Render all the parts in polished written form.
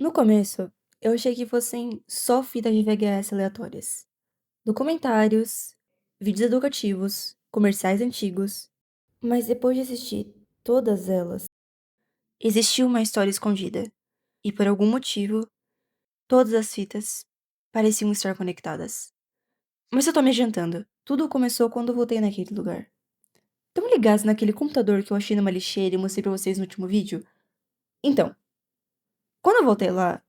No começo, eu achei que fossem só fitas de VHS aleatórias, documentários, vídeos educativos, comerciais antigos, mas depois de assistir todas elas, existia uma história escondida, e por algum motivo, todas as fitas pareciam estar conectadas. Mas eu tô me adiantando, tudo começou quando eu voltei naquele lugar. Tão ligados naquele computador que eu achei numa lixeira e mostrei pra vocês no último vídeo? Então, quando eu voltei lá,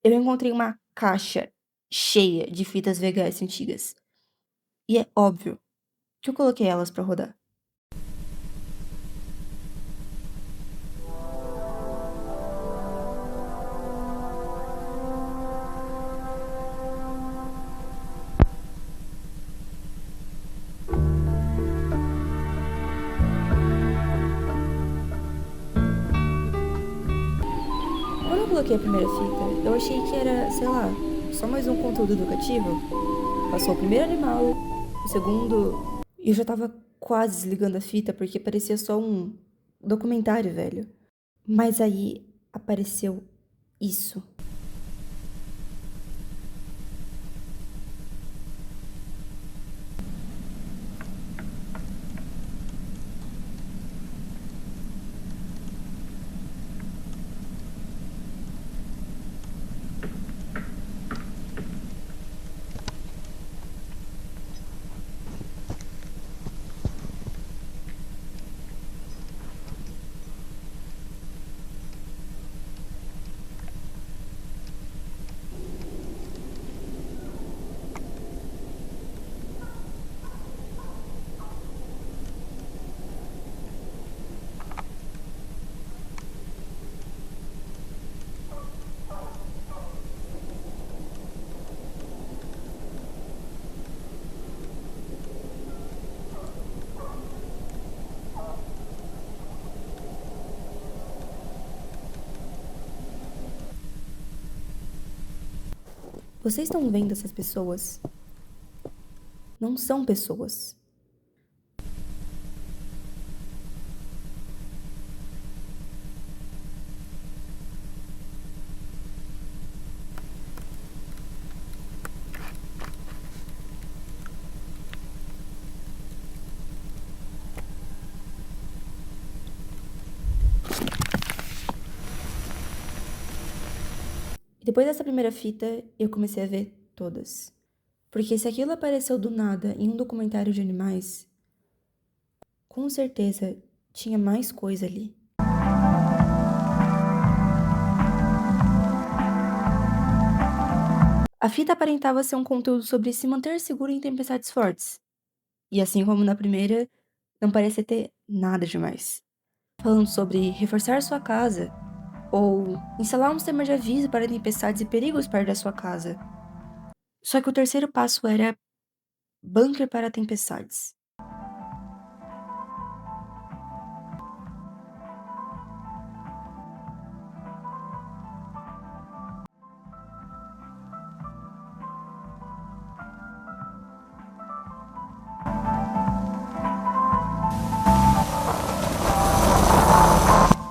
eu encontrei uma caixa cheia de fitas VHS antigas. E é óbvio que eu coloquei elas pra rodar. Quando eu coloquei a primeira fita, eu achei que era, sei lá, só mais um conteúdo educativo. Passou o primeiro animal, o segundo, e eu já tava quase desligando a fita porque parecia só um documentário, velho. Mas aí apareceu isso. Vocês estão vendo essas pessoas? Não são pessoas. E depois dessa primeira fita, eu comecei a ver todas. Porque se aquilo apareceu do nada em um documentário de animais, com certeza tinha mais coisa ali. A fita aparentava ser um conteúdo sobre se manter seguro em tempestades fortes. E assim como na primeira, não parecia ter nada demais. Falando sobre reforçar sua casa, ou instalar um sistema de aviso para tempestades e perigos perto da sua casa. Só que o terceiro passo era bunker para tempestades.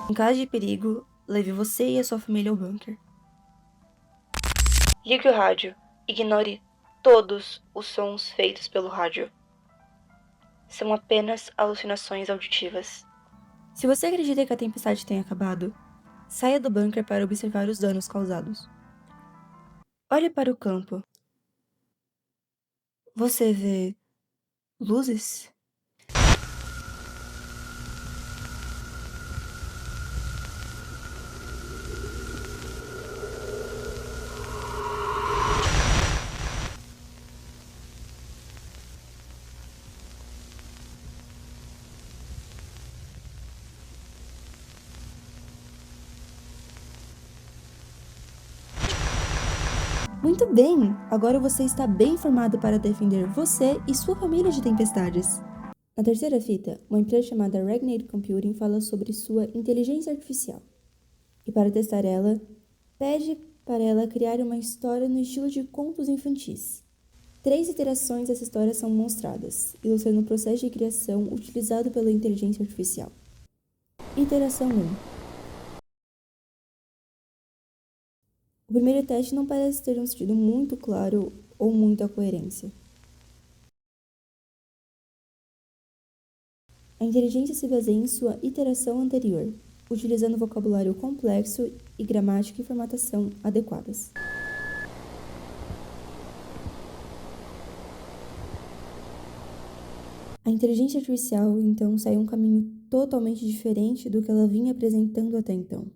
Em caso de perigo, leve você e a sua família ao bunker. Ligue o rádio. Ignore todos os sons feitos pelo rádio. São apenas alucinações auditivas. Se você acredita que a tempestade tenha acabado, saia do bunker para observar os danos causados. Olhe para o campo. Você vê luzes? Muito bem! Agora você está bem informado para defender você e sua família de tempestades. Na terceira fita, uma empresa chamada Regnate Computing fala sobre sua inteligência artificial. E para testar ela, pede para ela criar uma história no estilo de contos infantis. 3 iterações dessa história são mostradas, ilustrando o processo de criação utilizado pela inteligência artificial. Iteração 1. O primeiro teste não parece ter um sentido muito claro ou muita coerência. A inteligência se baseia em sua iteração anterior, utilizando vocabulário complexo e gramática e formatação adequadas. A inteligência artificial, então, segue um caminho totalmente diferente do que ela vinha apresentando até então.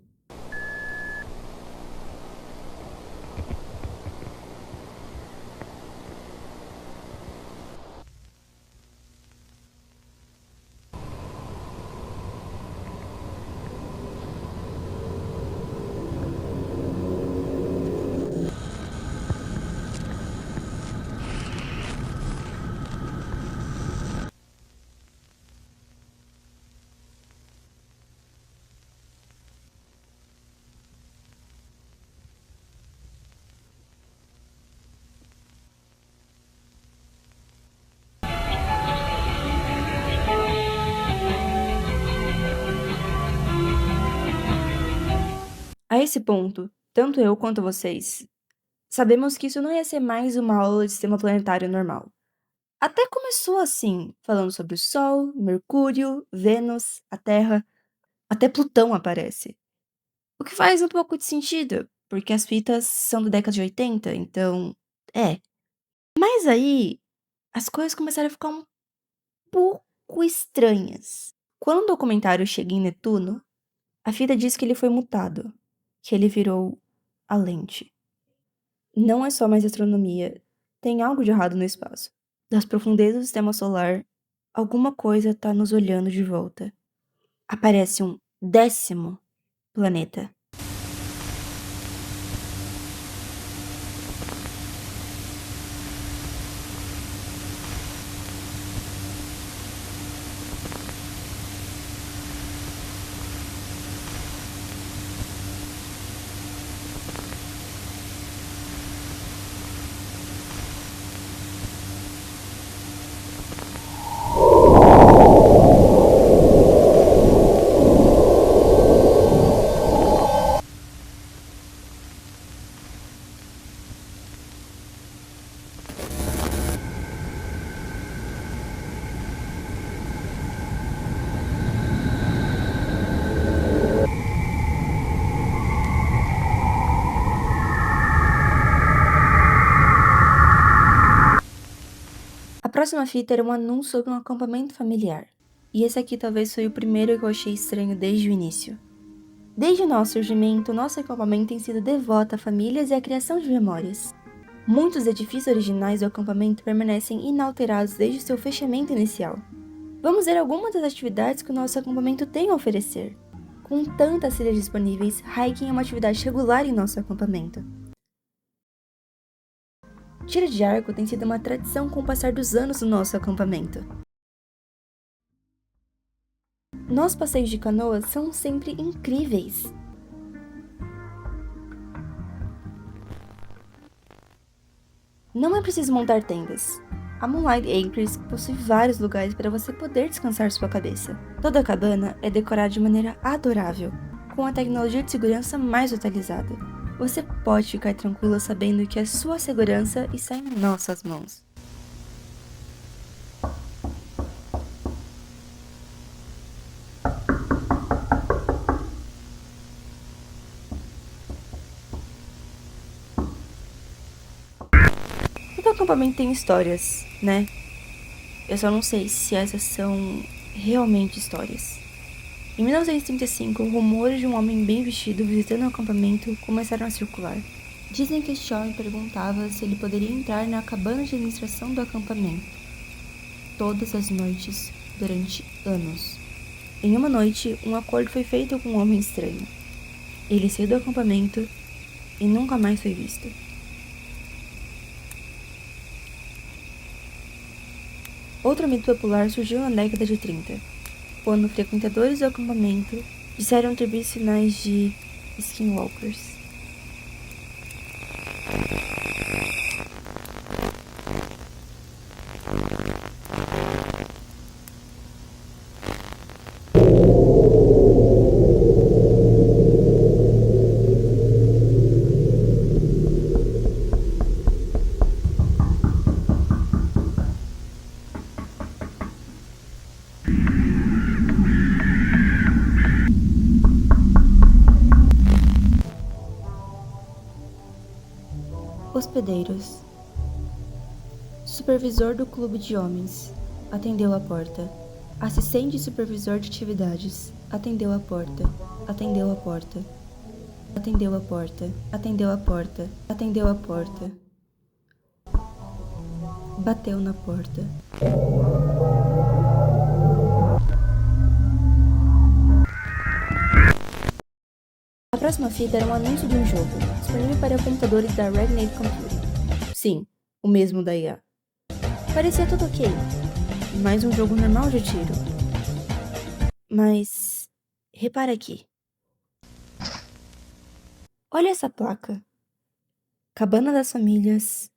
A esse ponto, tanto eu quanto vocês sabemos que isso não ia ser mais uma aula de sistema planetário normal. Até começou assim, falando sobre o Sol, Mercúrio, Vênus, a Terra, até Plutão aparece. O que faz um pouco de sentido, porque as fitas são da década de 80, então. É. Mas aí, as coisas começaram a ficar um pouco estranhas. Quando o documentário chega em Netuno, a fita diz que ele foi mutado, que ele virou a lente. Não é só mais astronomia, tem algo de errado no espaço. Das profundezas do sistema solar, alguma coisa tá nos olhando de volta. Aparece um 10º planeta. A próxima fita era um anúncio sobre um acampamento familiar. E esse aqui talvez foi o primeiro que eu achei estranho desde o início. Desde o nosso surgimento, nosso acampamento tem sido devoto a famílias e à criação de memórias. Muitos edifícios originais do acampamento permanecem inalterados desde seu fechamento inicial. Vamos ver algumas das atividades que o nosso acampamento tem a oferecer. Com tantas trilhas disponíveis, hiking é uma atividade regular em nosso acampamento. Tiro de arco tem sido uma tradição com o passar dos anos no nosso acampamento. Nossos passeios de canoas são sempre incríveis. Não é preciso montar tendas. A Moonlight Acres possui vários lugares para você poder descansar sua cabeça. Toda a cabana é decorada de maneira adorável, com a tecnologia de segurança mais atualizada. Você pode ficar tranquilo sabendo que a sua segurança está em nossas mãos. Todo acampamento tem histórias, né? Eu só não sei se essas são realmente histórias. Em 1935, rumores de um homem bem vestido visitando o acampamento começaram a circular. Dizem que este homem perguntava se ele poderia entrar na cabana de administração do acampamento. Todas as noites, durante anos. Em uma noite, um acordo foi feito com um homem estranho. Ele saiu do acampamento e nunca mais foi visto. Outro mito popular surgiu na década de 30, quando frequentadores do acampamento disseram ter visto sinais de skinwalkers. Hospedeiros. Supervisor do clube de homens. Atendeu a porta. Assistente supervisor de atividades. Atendeu a porta. Atendeu a porta. Atendeu a porta. Atendeu a porta. Atendeu a porta. Bateu na porta. A próxima fita era um anúncio de um jogo, disponível para computadores da Regnate Computing. Sim, o mesmo da IA. Parecia tudo ok. Mais um jogo normal de tiro. Mas... repara aqui. Olha essa placa. Cabana das Famílias.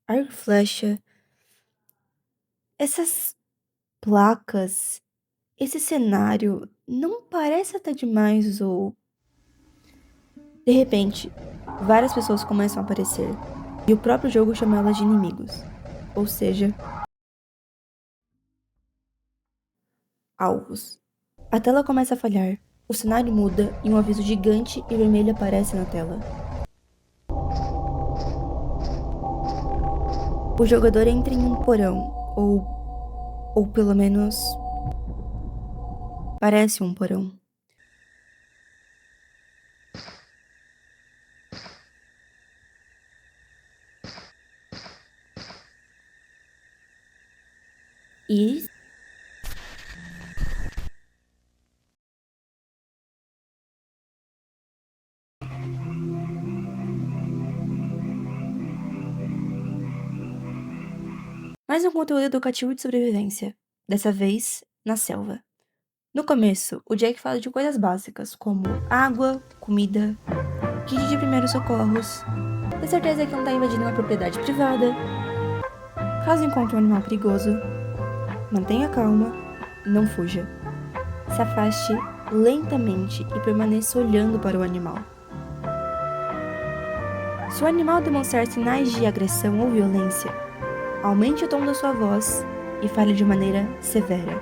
Arco e flecha. Essas placas. Esse cenário não parece até demais ou... De repente, várias pessoas começam a aparecer. E o próprio jogo chama elas de inimigos. Ou seja... alvos. A tela começa a falhar. O cenário muda e um aviso gigante e vermelho aparece na tela. O jogador entra em um porão, ou pelo menos parece um porão. E mais um conteúdo educativo de sobrevivência, dessa vez na selva. No começo, o Jack fala de coisas básicas, como água, comida, kit de primeiros socorros, ter certeza que não está invadindo uma propriedade privada, caso encontre um animal perigoso, mantenha calma e não fuja. Se afaste lentamente e permaneça olhando para o animal. Se o animal demonstrar sinais de agressão ou violência, aumente o tom da sua voz e fale de maneira severa.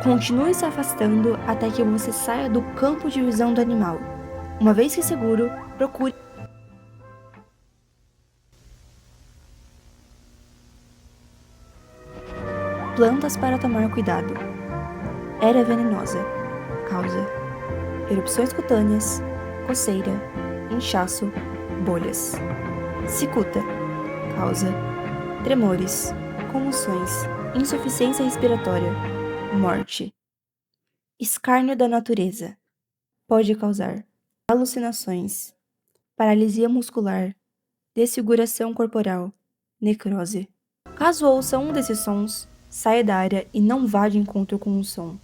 Continue se afastando até que você saia do campo de visão do animal. Uma vez que seguro, procure plantas para tomar cuidado. Era venenosa. Causa erupções cutâneas, coceira, inchaço, bolhas. Cicuta. Causa tremores, convulsões, insuficiência respiratória, morte. Escárnio da natureza. Pode causar alucinações, paralisia muscular, desfiguração corporal, necrose. Caso ouça um desses sons, saia da área e não vá de encontro com o som.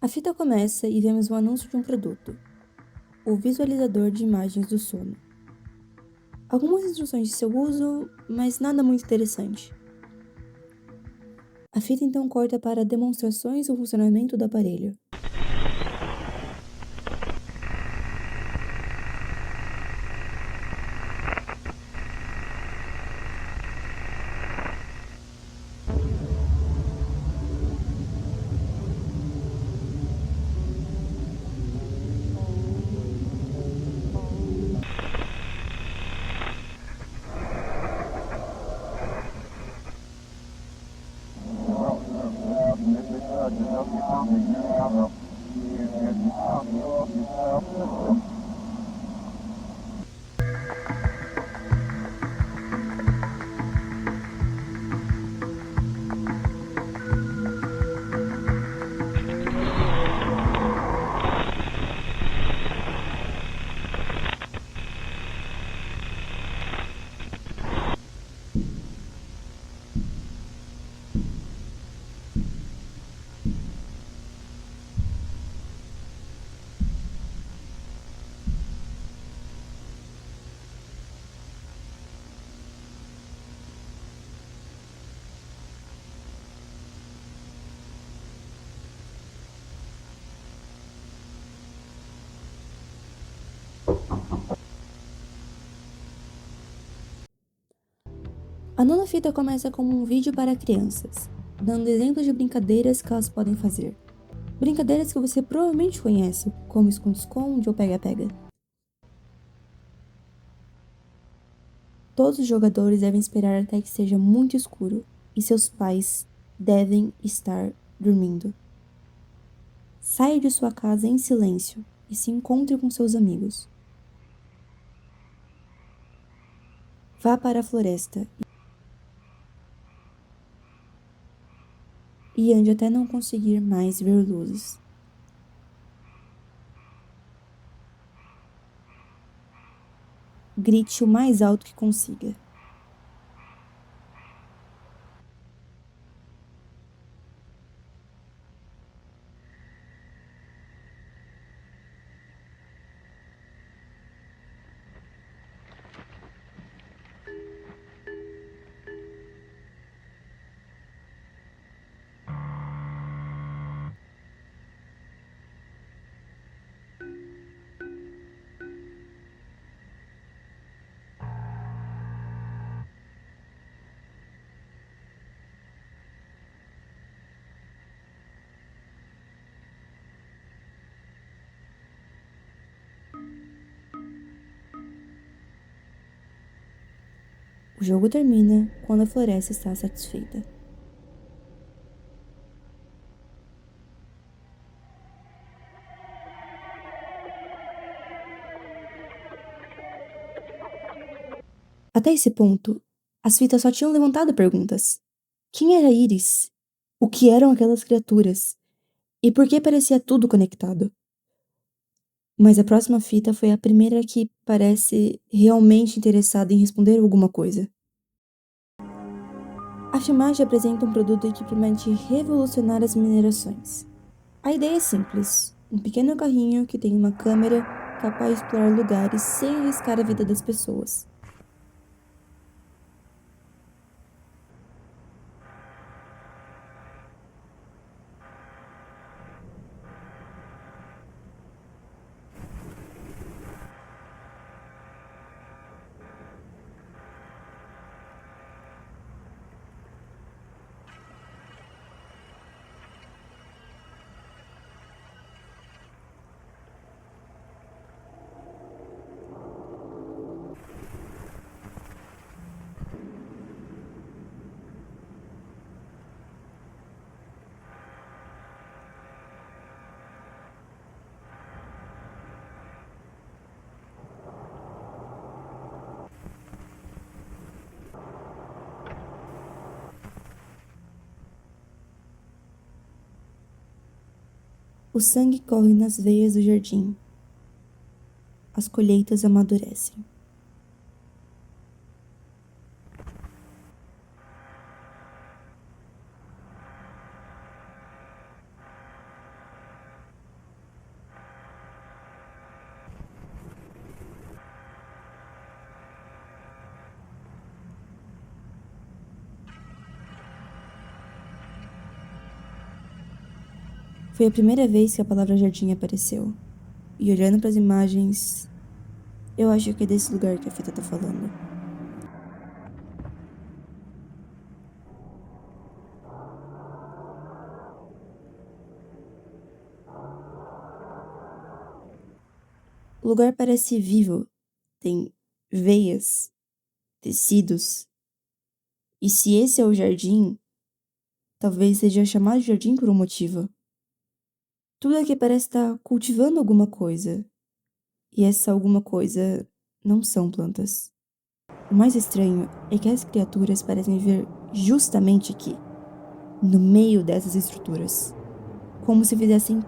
A fita começa e vemos um anúncio de um produto, o visualizador de imagens do sono. Algumas instruções de seu uso, mas nada muito interessante. A fita então corta para demonstrações do funcionamento do aparelho. A nona fita começa como um vídeo para crianças, dando exemplos de brincadeiras que elas podem fazer. Brincadeiras que você provavelmente conhece, como esconde-esconde ou pega-pega. Todos os jogadores devem esperar até que esteja muito escuro e seus pais devem estar dormindo. Saia de sua casa em silêncio e se encontre com seus amigos. Vá para a floresta e ande até não conseguir mais ver luzes. Grite o mais alto que consiga. O jogo termina quando a floresta está satisfeita. Até esse ponto, as fitas só tinham levantado perguntas. Quem era Iris? O que eram aquelas criaturas? E por que parecia tudo conectado? Mas a próxima fita foi a primeira que parece realmente interessada em responder alguma coisa. A filmagem apresenta um produto que promete revolucionar as minerações. A ideia é simples: um pequeno carrinho que tem uma câmera capaz de explorar lugares sem arriscar a vida das pessoas. O sangue corre nas veias do jardim. As colheitas amadurecem. Foi a primeira vez que a palavra jardim apareceu. E olhando para as imagens, eu acho que é desse lugar que a fita tá falando. O lugar parece vivo. Tem veias, tecidos. E se esse é o jardim, talvez seja chamado de jardim por um motivo. Tudo aqui parece estar cultivando alguma coisa. E essa alguma coisa não são plantas. O mais estranho é que as criaturas parecem viver justamente aqui, no meio dessas estruturas, como se fizessem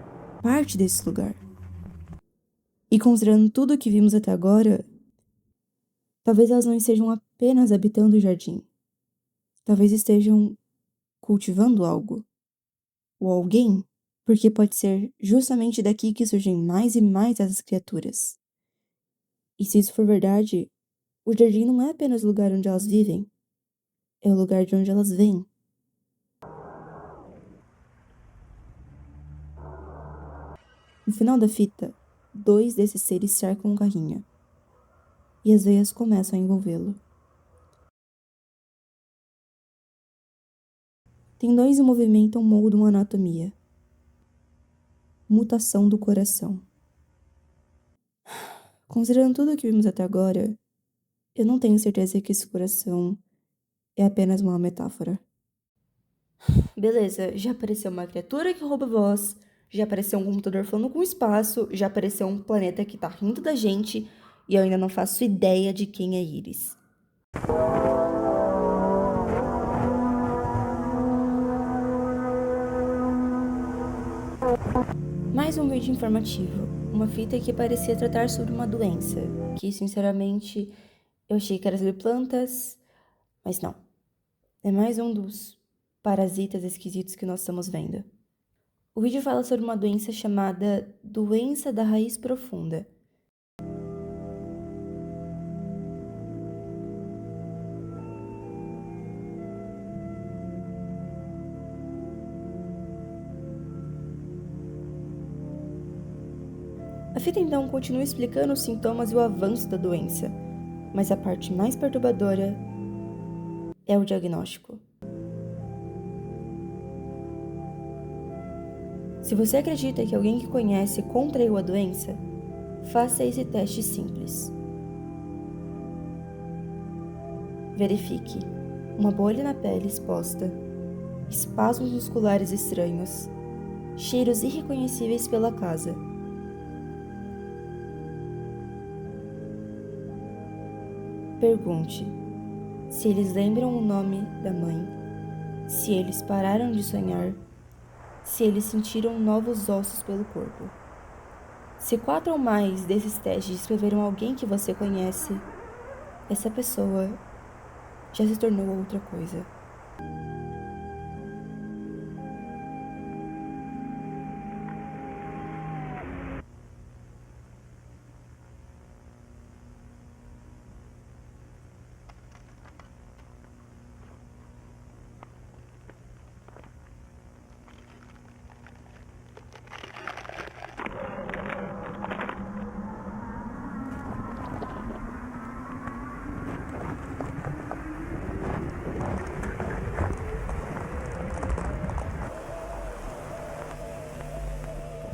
parte desse lugar. E considerando tudo o que vimos até agora, talvez elas não estejam apenas habitando o jardim. Talvez estejam cultivando algo. Ou alguém, porque pode ser justamente daqui que surgem mais e mais dessas criaturas. E se isso for verdade, o jardim não é apenas o lugar onde elas vivem, é o lugar de onde elas vêm. No final da fita, 2 desses seres cercam um carrinho, e as veias começam a envolvê-lo. Tem 2 em movimento moldam uma anatomia. Mutação do coração. Considerando tudo o que vimos até agora, eu não tenho certeza que esse coração é apenas uma metáfora. Beleza, já apareceu uma criatura que rouba voz, já apareceu um computador falando com o espaço, já apareceu um planeta que tá rindo da gente, e eu ainda não faço ideia de quem é Iris. Mais um vídeo informativo, uma fita que parecia tratar sobre uma doença, que sinceramente eu achei que era sobre plantas, mas não. É mais um dos parasitas esquisitos que nós estamos vendo. O vídeo fala sobre uma doença chamada doença da raiz profunda. A fita então continua explicando os sintomas e o avanço da doença, mas a parte mais perturbadora é o diagnóstico. Se você acredita que alguém que conhece contraiu a doença, faça esse teste simples. Verifique uma bolha na pele exposta, espasmos musculares estranhos, cheiros irreconhecíveis pela casa. Pergunte se eles lembram o nome da mãe, se eles pararam de sonhar, se eles sentiram novos ossos pelo corpo. Se 4 ou mais desses testes descreveram alguém que você conhece, essa pessoa já se tornou outra coisa.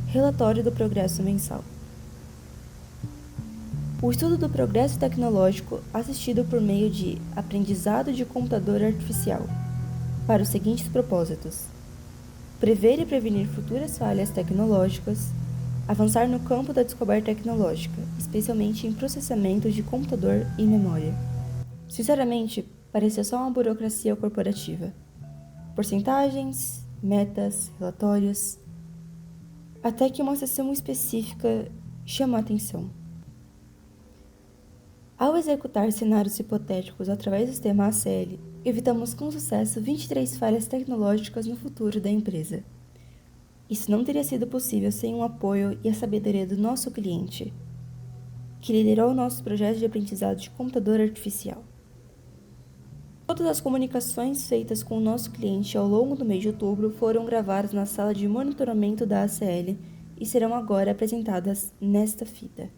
Relatório do progresso mensal. O estudo do progresso tecnológico assistido por meio de aprendizado de computador artificial, para os seguintes propósitos: prever e prevenir futuras falhas tecnológicas, avançar no campo da descoberta tecnológica, especialmente em processamento de computador e memória. Sinceramente, parecia só uma burocracia corporativa. Porcentagens, metas, relatórios, até que uma seção específica chama a atenção. Ao executar cenários hipotéticos através do sistema ACL, evitamos com sucesso 23 falhas tecnológicas no futuro da empresa. Isso não teria sido possível sem o apoio e a sabedoria do nosso cliente, que liderou o nosso projeto de aprendizado de computador artificial. Todas as comunicações feitas com o nosso cliente ao longo do mês de outubro foram gravadas na sala de monitoramento da ACL e serão agora apresentadas nesta fita.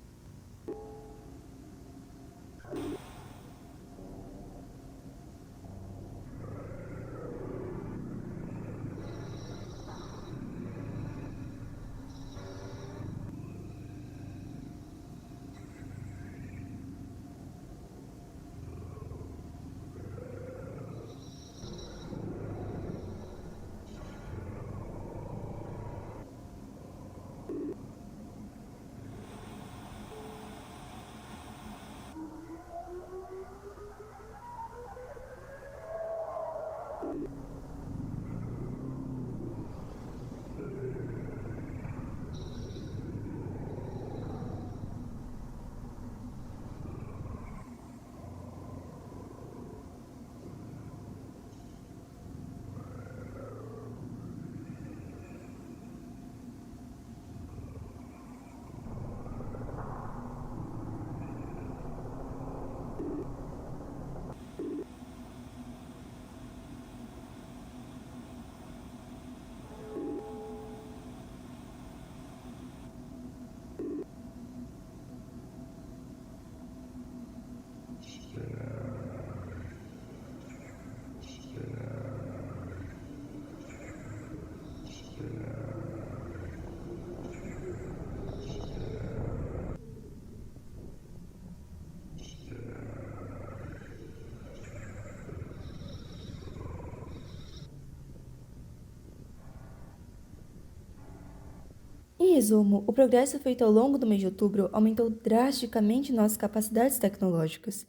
Em resumo, o progresso feito ao longo do mês de outubro aumentou drasticamente nossas capacidades tecnológicas.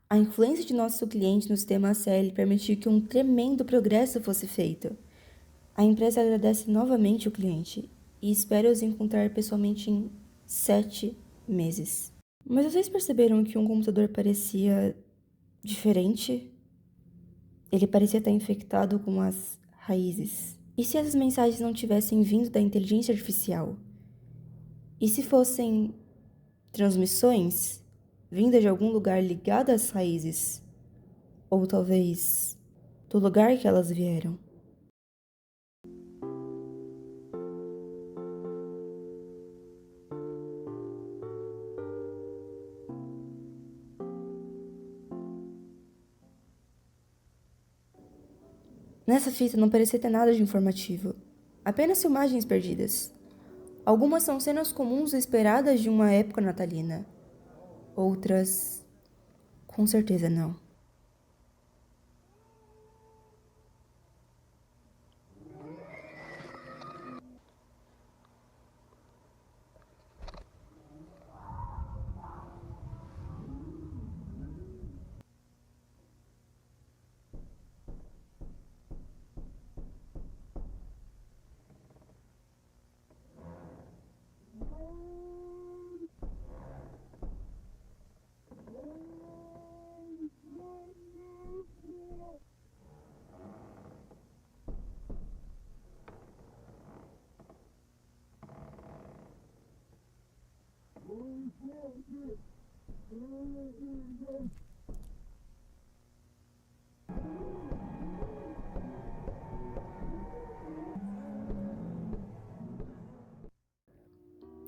A influência de nosso cliente no sistema ACL permitiu que um tremendo progresso fosse feito. A empresa agradece novamente o cliente e espera os encontrar pessoalmente em 7 meses. Mas vocês perceberam que um computador parecia diferente? Ele parecia estar infectado com as raízes. E se essas mensagens não tivessem vindo da inteligência artificial? E se fossem transmissões vindas de algum lugar ligado às raízes? Ou talvez do lugar que elas vieram? Nessa fita não parecia ter nada de informativo, apenas filmagens perdidas. Algumas são cenas comuns esperadas de uma época natalina, outras, com certeza não.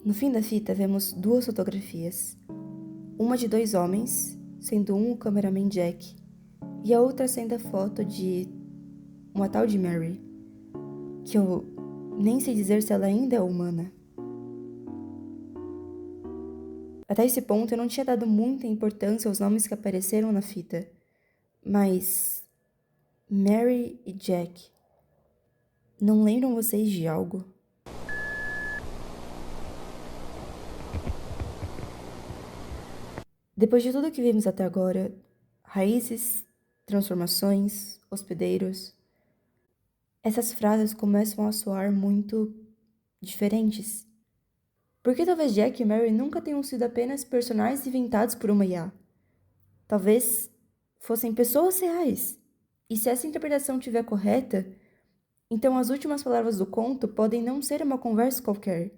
No fim da fita vemos duas fotografias. Uma de dois homens, sendo um o cameraman Jack, e a outra sendo a foto de uma tal de Mary, que eu nem sei dizer se ela ainda é humana. Até esse ponto eu não tinha dado muita importância aos nomes que apareceram na fita, mas Mary e Jack, não lembram vocês de algo? Depois de tudo que vimos até agora, raízes, transformações, hospedeiros, essas frases começam a soar muito diferentes. Porque talvez Jack e Mary nunca tenham sido apenas personagens inventados por uma IA. Talvez fossem pessoas reais. E se essa interpretação estiver correta, então as últimas palavras do conto podem não ser uma conversa qualquer,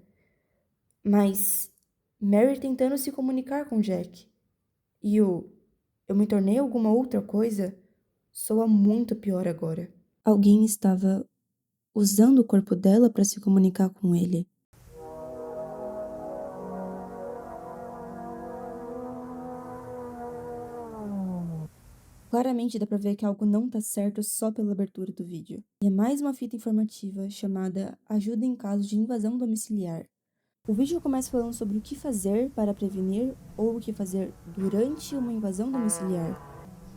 mas Mary tentando se comunicar com Jack. E o eu me tornei alguma outra coisa soa muito pior agora. Alguém estava usando o corpo dela para se comunicar com ele. Claramente dá pra ver que algo não tá certo só pela abertura do vídeo. E é mais uma fita informativa chamada Ajuda em caso de invasão domiciliar. O vídeo começa falando sobre o que fazer para prevenir ou o que fazer durante uma invasão domiciliar,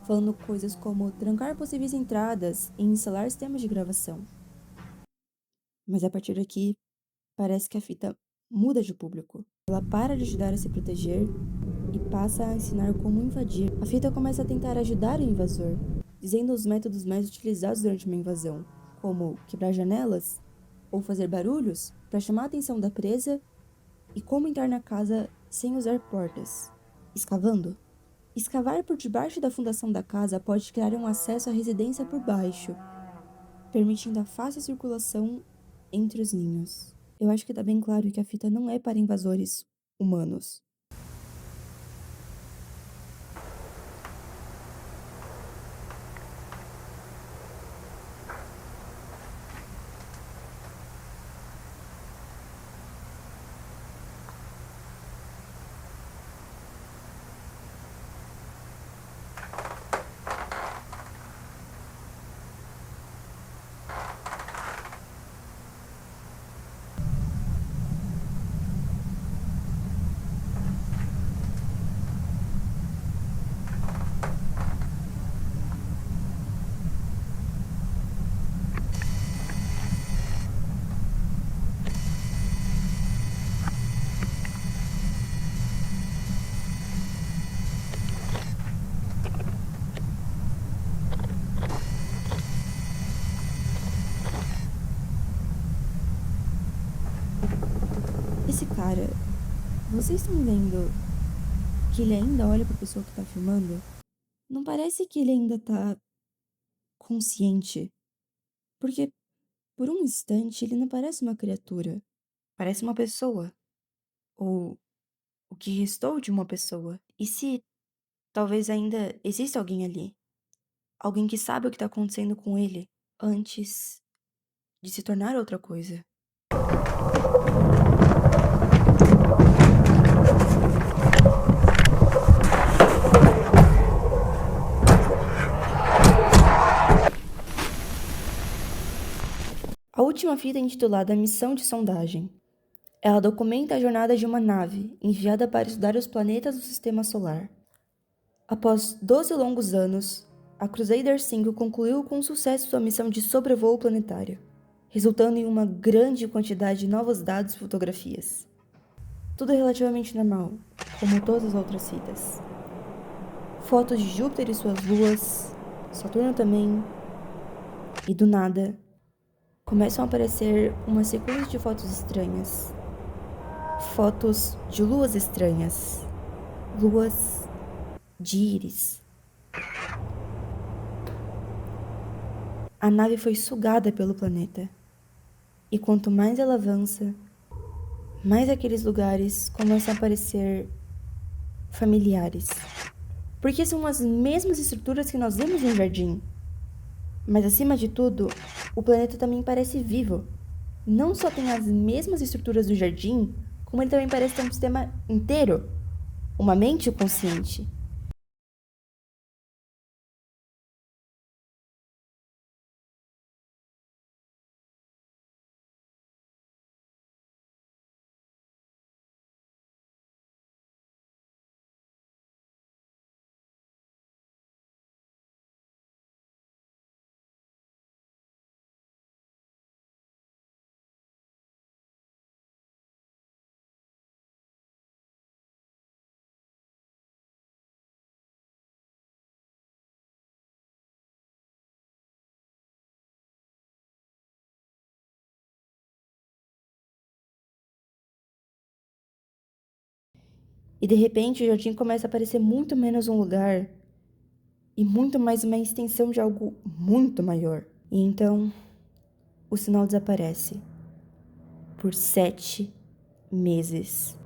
falando coisas como trancar possíveis entradas e instalar sistemas de gravação. Mas a partir daqui, parece que a fita muda de público. Ela para de ajudar a se proteger e passa a ensinar como invadir. A fita começa a tentar ajudar o invasor, dizendo os métodos mais utilizados durante uma invasão, como quebrar janelas ou fazer barulhos para chamar a atenção da presa e como entrar na casa sem usar portas. Escavando. Escavar por debaixo da fundação da casa pode criar um acesso à residência por baixo, permitindo a fácil circulação entre os ninhos. Eu acho que tá bem claro que a fita não é para invasores humanos. Esse cara, vocês estão vendo que ele ainda olha pra pessoa que tá filmando? Não parece que ele ainda tá consciente, porque por um instante ele não parece uma criatura, parece uma pessoa, ou o que restou de uma pessoa. E se talvez ainda exista alguém ali, alguém que sabe o que tá acontecendo com ele antes de se tornar outra coisa? A última fita é intitulada Missão de Sondagem. Ela documenta a jornada de uma nave enviada para estudar os planetas do Sistema Solar. Após 12 longos anos, a Crusader 5 concluiu com sucesso sua missão de sobrevoo planetário, resultando em uma grande quantidade de novos dados e fotografias. Tudo relativamente normal, como todas as outras fitas. Fotos de Júpiter e suas luas, Saturno também, e do nada, começam a aparecer uma sequência de fotos estranhas. Fotos de luas estranhas. Luas de íris. A nave foi sugada pelo planeta. E quanto mais ela avança, mais aqueles lugares começam a parecer familiares. Porque são as mesmas estruturas que nós vemos no jardim. Mas acima de tudo, o planeta também parece vivo. Não só tem as mesmas estruturas do jardim, como ele também parece ter um sistema inteiro, uma mente consciente. E de repente o jardim começa a parecer muito menos um lugar e muito mais uma extensão de algo muito maior. E então o sinal desaparece por 7 meses.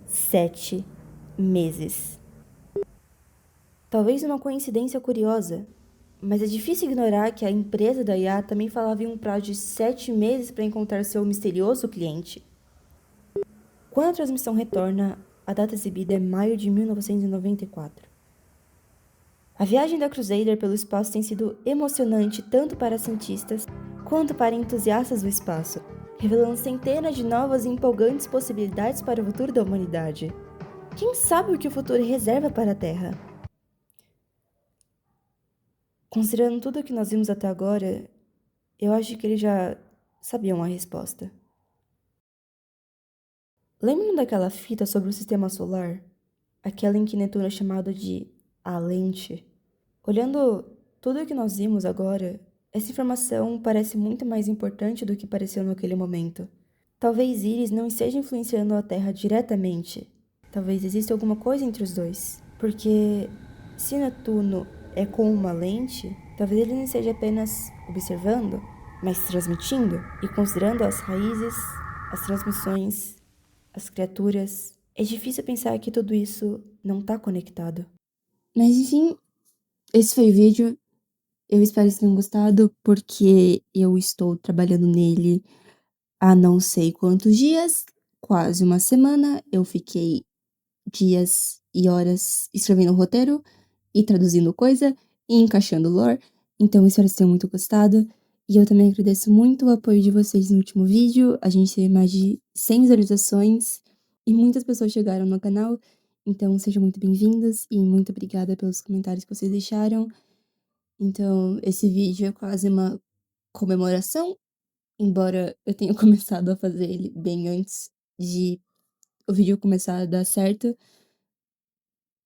7 meses. Talvez uma coincidência curiosa, Mas é difícil ignorar que a empresa da IA também falava em um prazo de 7 meses para encontrar seu misterioso cliente. Quando a transmissão retorna, a data exibida é maio de 1994. A viagem da Crusader pelo espaço tem sido emocionante tanto para cientistas quanto para entusiastas do espaço, revelando centenas de novas e empolgantes possibilidades para o futuro da humanidade. Quem sabe o que o futuro reserva para a Terra? Considerando tudo o que nós vimos até agora, eu acho que eles já sabiam a resposta. Lembram daquela fita sobre o sistema solar? Aquela em que Netuno é chamado de a lente? Olhando tudo o que nós vimos agora, essa informação parece muito mais importante do que pareceu naquele momento. Talvez Íris não esteja influenciando a Terra diretamente. Talvez exista alguma coisa entre os dois. Porque se Netuno é com uma lente, talvez ele não esteja apenas observando, mas transmitindo e considerando as raízes, as transmissões, as criaturas. É difícil pensar que tudo isso não está conectado. Mas enfim, esse foi o vídeo. Eu espero que vocês tenham gostado, porque eu estou trabalhando nele há não sei quantos dias, quase uma semana. Eu fiquei dias e horas escrevendo o roteiro e traduzindo coisa e encaixando lore. Então, espero que vocês tenham muito gostado. E eu também agradeço muito o apoio de vocês no último vídeo. A gente teve mais de 100 visualizações e muitas pessoas chegaram no canal. Então, sejam muito bem-vindos e muito obrigada pelos comentários que vocês deixaram. Então, esse vídeo é quase uma comemoração, embora eu tenha começado a fazer ele bem antes de o vídeo começar a dar certo.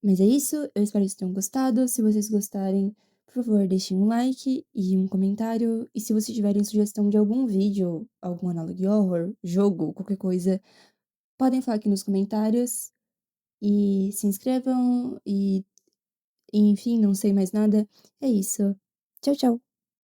Mas é isso, eu espero que vocês tenham gostado. Se vocês gostarem, por favor, deixem um like e um comentário. E se vocês tiverem sugestão de algum vídeo, algum Analogue Horror, jogo, qualquer coisa, podem falar aqui nos comentários. E se inscrevam e enfim, não sei mais nada. É isso. Tchau, tchau.